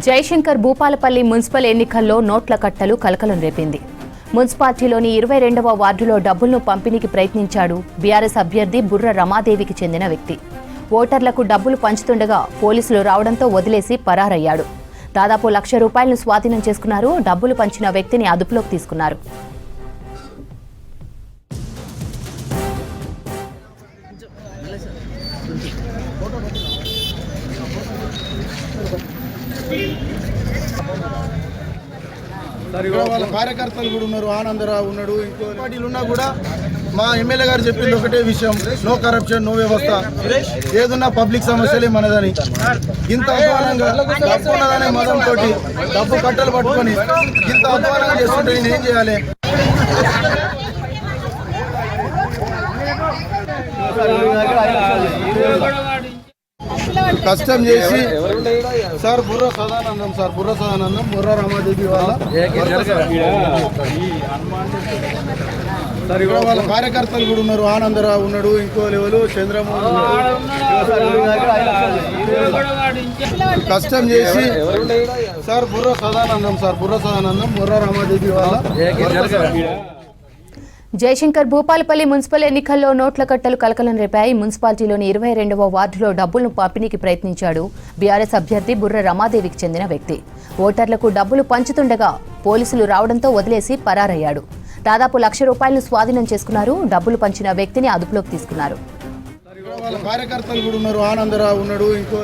Jayashankar Bhupalpally municipal ఎన్నికల్లో నోట్ల కట్టలు కలకలం రేపింది. మున్సిపాలిటీలోని 22వ వార్డులో డబ్బులను పంపిణీకి ప్రయత్నించాడు బీఆర్ఎస్ అభ్యర్థి బుర్ర రమాదేవికి చెందిన వ్యక్తి. ఓటర్లకు డబ్బులు పంచుతుండగా పోలీసులు రావడంతో వదిలేసి పరారయ్యాడు. దాదాపు ₹1,00,000 స్వాధీనం చేసుకున్నారు. డబ్బులు పంచిన వ్యక్తిని అదుపులోకి తీసుకున్నారు. వాళ్ళ కార్యకర్తలు కూడా ఉన్నారు. ఆనందరావు ఉన్నాడు, ఇంకో పార్టీలు ఉన్నా కూడా మా ఎమ్మెల్యే గారు చెప్పింది ఒకటే విషయం, నో కరప్షన్, నో వ్యవస్థ, ఏదున్నా పబ్లిక్ సమస్యలే మనదని. ఇంత అధ్వానంగా డబ్బు ఉన్నదనే మదంతో డబ్బు కట్టలు పట్టుకొని ఇంత అధ్వానంగా చేస్తుంటే నేను ఏం చేయాలి? కష్టం చేసి సార్ బుర్ర సదానందం బుర్ర రమాదేవి వాళ్ళ కార్యకర్తలు కూడా ఉన్నారు. ఆనందరావు ఉన్నాడు, ఇంకో లెవెలు చంద్రమోహన్ కష్టం చేసి సార్ బుర్ర సదానందం బుర్ర రమాదేవి వాళ్ళ. జయశంకర్ భూపాలపల్లి మున్సిపల్ ఎన్నికల్లో నోట్ల కట్టలు కలకలం రేపాయి. మున్సిపాలిటీలోని 22వ వార్డులో డబ్బులను పంపిణీకి ప్రయత్నించాడు బీఆర్ఎస్ అభ్యర్థి బుర్ర రమాదేవికి చెందిన వ్యక్తి. ఓటర్లకు డబ్బులు పంచుతుండగా పోలీసులు రావడంతో వదిలేసి పరారయ్యాడు. దాదాపు ₹1,00,000 స్వాధీనం చేసుకున్నారు. డబ్బులు పంచిన వ్యక్తిని అదుపులోకి తీసుకున్నారు. కార్యకర్తలు కూడా ఉన్నారు. ఆనందరావు ఉన్నాడు, ఇంకో